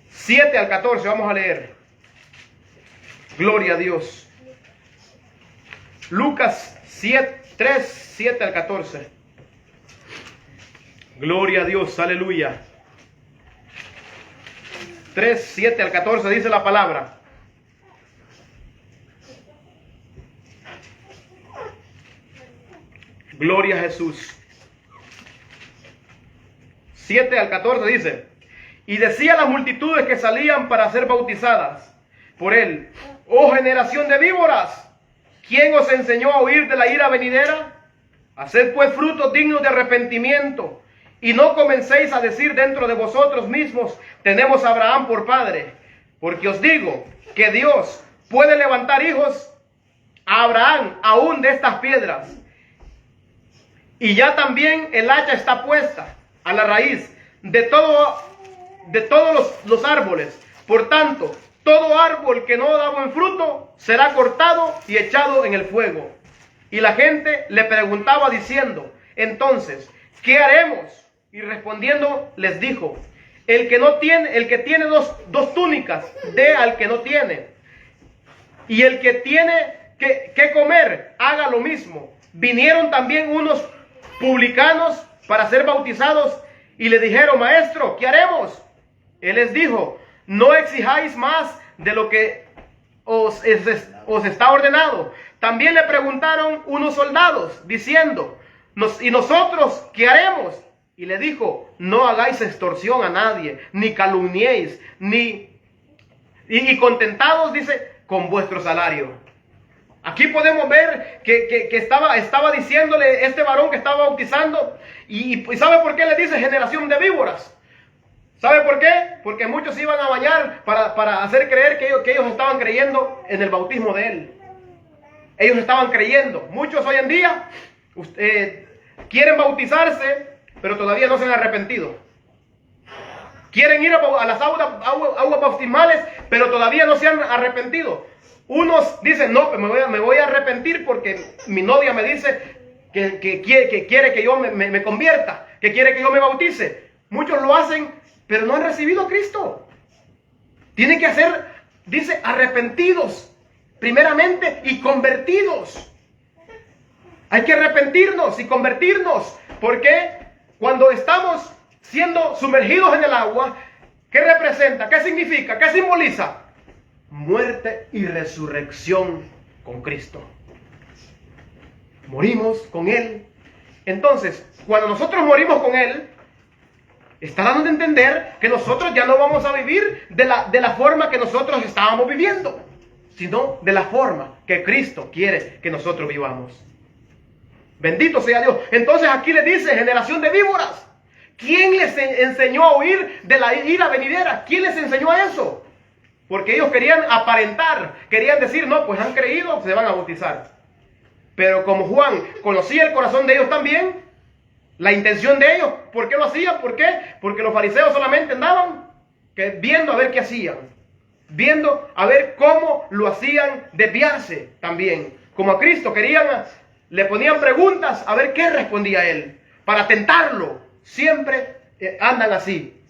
7 al 14, vamos a leer. Gloria a Dios. Lucas 3, 7 al 14. Gloria a Dios, aleluya. 3, 7 al 14 dice la palabra. Gloria a Jesús. 7 al 14 dice: y decía a las multitudes que salían para ser bautizadas por él: oh generación de víboras, ¿quién os enseñó a huir de la ira venidera? Haced pues frutos dignos de arrepentimiento, y no comencéis a decir dentro de vosotros mismos: tenemos a Abraham por padre. Porque os digo que Dios puede levantar hijos a Abraham aún de estas piedras. Y ya también el hacha está puesta a la raíz de todos los árboles. Por tanto, todo árbol que no da buen fruto será cortado y echado en el fuego. Y la gente le preguntaba diciendo: entonces, ¿qué haremos? Y respondiendo les dijo: el que tiene dos túnicas, dé al que no tiene. Y el que tiene que comer, haga lo mismo. Vinieron también unos publicanos para ser bautizados y le dijeron: Maestro, ¿qué haremos? Él les dijo: no exijáis más de lo que os está ordenado. También le preguntaron unos soldados, diciendo: ¿y nosotros qué haremos? Y le dijo: no hagáis extorsión a nadie, ni calumniéis, y contentados, dice, con vuestro salario. Aquí podemos ver que estaba diciéndole este varón que estaba bautizando, y ¿sabe por qué le dice generación de víboras? ¿Sabe por qué? Porque muchos iban a bañar para hacer creer que ellos estaban creyendo en el bautismo de él. Ellos estaban creyendo. Muchos hoy en día quieren bautizarse, pero todavía no se han arrepentido. Quieren ir a las aguas bautismales, pero todavía no se han arrepentido. Unos dicen: no, me voy a arrepentir porque mi novia me dice que quiere que yo me convierta, que quiere que yo me bautice. Muchos lo hacen, pero no han recibido a Cristo. Tienen que ser, dice, arrepentidos primeramente y convertidos. Hay que arrepentirnos y convertirnos, porque cuando estamos siendo sumergidos en el agua, ¿qué representa? ¿Qué significa? ¿Qué simboliza? Muerte y resurrección con Cristo. Morimos con Él. Entonces, cuando nosotros morimos con Él, está dando a entender que nosotros ya no vamos a vivir de la forma que nosotros estábamos viviendo, sino de la forma que Cristo quiere que nosotros vivamos. Bendito sea Dios. Entonces aquí le dice: generación de víboras. ¿Quién les enseñó a huir de la ira venidera? ¿Quién les enseñó a eso? Porque ellos querían aparentar, querían decir: no, pues han creído, se van a bautizar. Pero como Juan conocía el corazón de ellos también, la intención de ellos, ¿por qué lo hacían? ¿Por qué? Porque los fariseos solamente andaban viendo a ver qué hacían, viendo a ver cómo lo hacían desviarse también. Como a Cristo le ponían preguntas a ver qué respondía él, para tentarlo. Siempre andan así.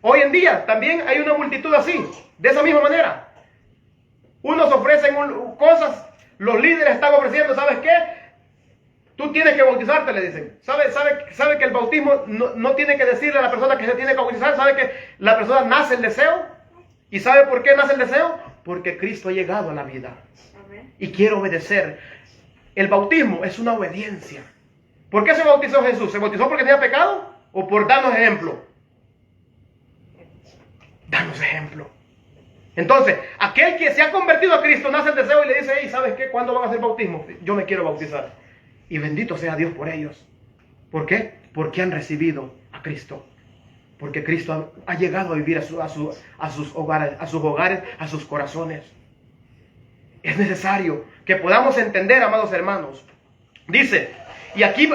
Hoy en día también hay una multitud así, de esa misma manera. Unos ofrecen cosas, los líderes están ofreciendo: ¿sabes qué? Tú tienes que bautizarte, le dicen. ¿Sabe que el bautismo no tiene que decirle a la persona que se tiene que bautizar? ¿Sabe que la persona nace el deseo? ¿Y sabe por qué nace el deseo? Porque Cristo ha llegado a la vida. Y quiere obedecer. El bautismo es una obediencia. ¿Por qué se bautizó Jesús? ¿Se bautizó porque tenía pecado? ¿O por darnos ejemplo? Danos ejemplo. Entonces, aquel que se ha convertido a Cristo nace el deseo y le dice: hey, ¿sabes qué? ¿Cuándo van a hacer bautismo? Yo me quiero bautizar. Y bendito sea Dios por ellos. ¿Por qué? Porque han recibido a Cristo. Porque Cristo ha llegado a vivir a sus hogares, a sus corazones. Es necesario que podamos entender, amados hermanos. Dice, y aquí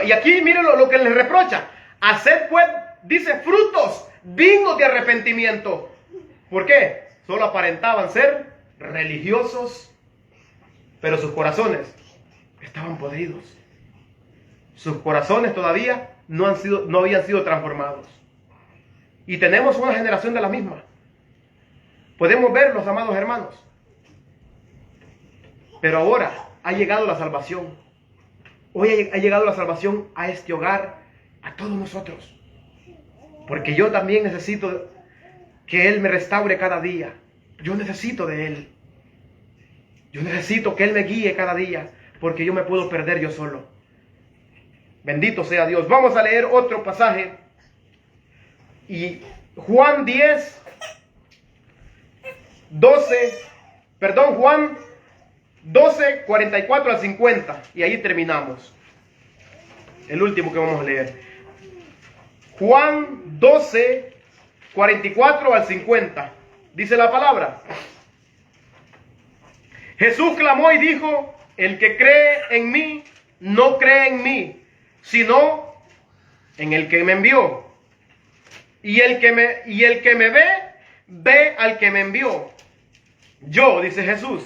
miren lo que les reprocha: haced pues, dice, frutos dignos de arrepentimiento. ¿Por qué? Solo aparentaban ser religiosos, pero sus corazones estaban podridos. Sus corazones todavía no habían sido transformados. Y tenemos una generación de la misma. Podemos verlos, amados hermanos. Pero ahora ha llegado la salvación. Hoy ha llegado la salvación a este hogar, a todos nosotros. Porque yo también necesito que Él me restaure cada día. Yo necesito de Él. Yo necesito que Él me guíe cada día, porque yo me puedo perder yo solo. Bendito sea Dios. Vamos a leer otro pasaje. Y Juan 12, 44 al 50. Y ahí terminamos. El último que vamos a leer. Juan 12, 44 al 50. Dice la palabra: Jesús clamó y dijo: el que cree en mí, no cree en mí, sino en el que me envió. Y el que me ve, ve al que me envió. Yo, dice Jesús,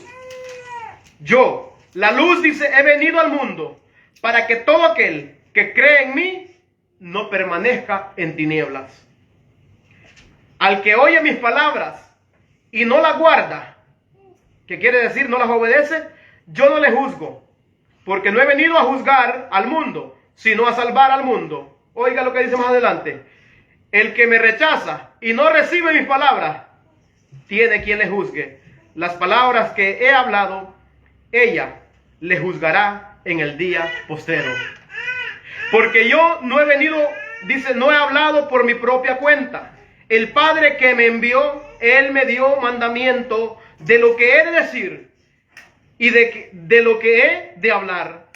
yo, la luz, dice, he venido al mundo para que todo aquel que cree en mí no permanezca en tinieblas. Al que oye mis palabras y no las guarda, que quiere decir no las obedece, yo no le juzgo, porque no he venido a juzgar al mundo, sino a salvar al mundo. Oiga lo que dice más adelante. El que me rechaza y no recibe mis palabras, tiene quien le juzgue. Las palabras que he hablado, ella le juzgará en el día postrero. Porque yo no he venido, dice, no he hablado por mi propia cuenta. El Padre que me envió, Él me dio mandamiento de lo que he de decir y de lo que he de hablar.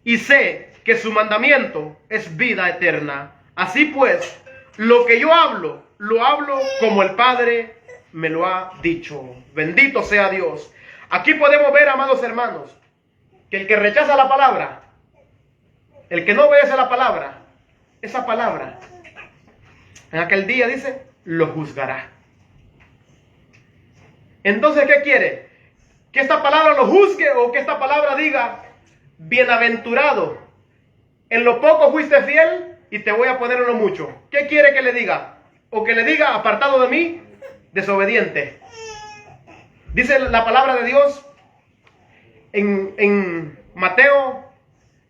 Y sé que su mandamiento es vida eterna. Así pues, lo que yo hablo, lo hablo como el Padre me lo ha dicho. Bendito sea Dios. Aquí podemos ver, amados hermanos, que el que rechaza la palabra, el que no obedece la palabra, esa palabra, en aquel día dice, lo juzgará. Entonces, ¿qué quiere? ¿Que esta palabra lo juzgue o que esta palabra diga, bienaventurado, en lo poco fuiste fiel y te voy a poner en lo mucho? ¿Qué quiere que le diga? O que le diga, apartado de mí, desobediente. Dice la palabra de Dios en Mateo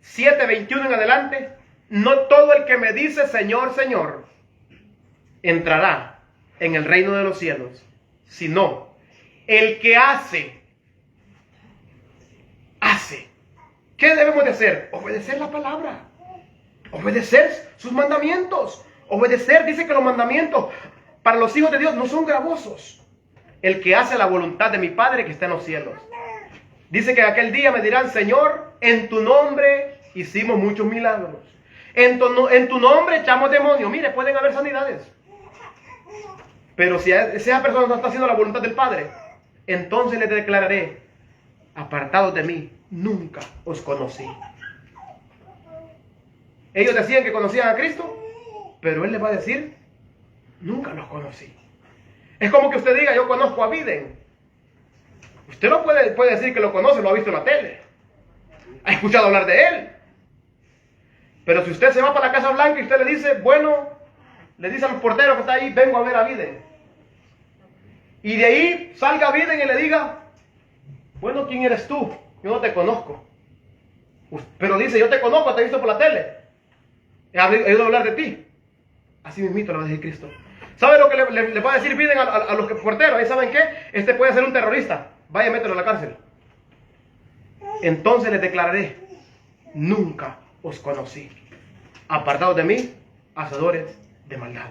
7:21 en adelante, no todo el que me dice Señor, Señor, entrará en el reino de los cielos, sino el que hace. ¿Qué debemos de hacer? Obedecer la palabra, obedecer sus mandamientos, obedecer. Dice que los mandamientos para los hijos de Dios no son gravosos. El que hace la voluntad de mi Padre que está en los cielos. Dice que aquel día me dirán, Señor, en tu nombre hicimos muchos milagros. En tu nombre echamos demonios. Mire, pueden haber sanidades. Pero si esa persona no está haciendo la voluntad del Padre, entonces le declararé, apartados de mí, nunca os conocí. Ellos decían que conocían a Cristo, pero Él les va a decir, nunca los conocí. Es como que usted diga, yo conozco a Biden. Usted no puede decir que lo conoce, lo ha visto en la tele, ha escuchado hablar de él. Pero si usted se va para la Casa Blanca y usted le dice, bueno, le dice al portero que está ahí, vengo a ver a Biden. Y de ahí salga Biden y le diga, bueno, ¿quién eres tú? Yo no te conozco. Pero dice, yo te conozco, te he visto por la tele. He oído hablar de ti. Así mismito le va a decir Cristo. ¿Sabe lo que le va a decir Biden a los porteros? Ahí saben qué, este puede ser un terrorista. Vaya, mételo a la cárcel. Entonces les declararé, nunca os conocí. Apartados de mí, hacedores de maldad.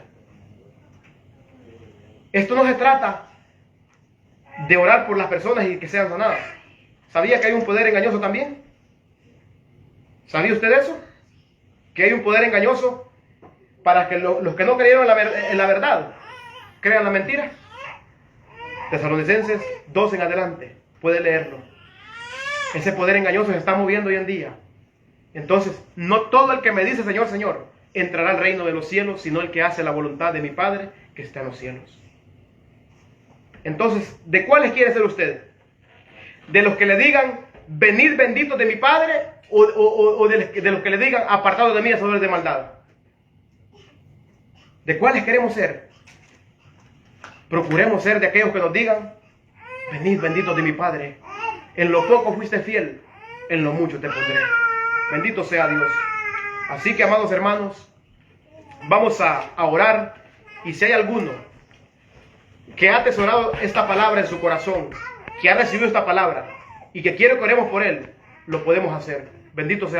Esto no se trata de orar por las personas y que sean sanadas. ¿Sabía que hay un poder engañoso también? ¿Sabía usted eso? Que hay un poder engañoso para que los que no creyeron en la verdad crean la mentira. Tesalonicenses 2 en adelante, puede leerlo. Ese poder engañoso se está moviendo hoy en día. Entonces, no todo el que me dice Señor, Señor, entrará al reino de los cielos, sino el que hace la voluntad de mi Padre que está en los cielos. Entonces, ¿de cuáles quiere ser usted? ¿De los que le digan, venid benditos de mi Padre? ¿O de los que le digan, apartados de mí, hacedores de maldad? ¿De cuáles queremos ser? Procuremos ser de aquellos que nos digan, venid benditos de mi Padre. En lo poco fuiste fiel, en lo mucho te pondré. Bendito sea Dios. Así que, amados hermanos, vamos a orar. Y si hay alguno que ha atesorado esta palabra en su corazón, que ha recibido esta palabra y que quiere que oremos por él, lo podemos hacer. Bendito sea Dios.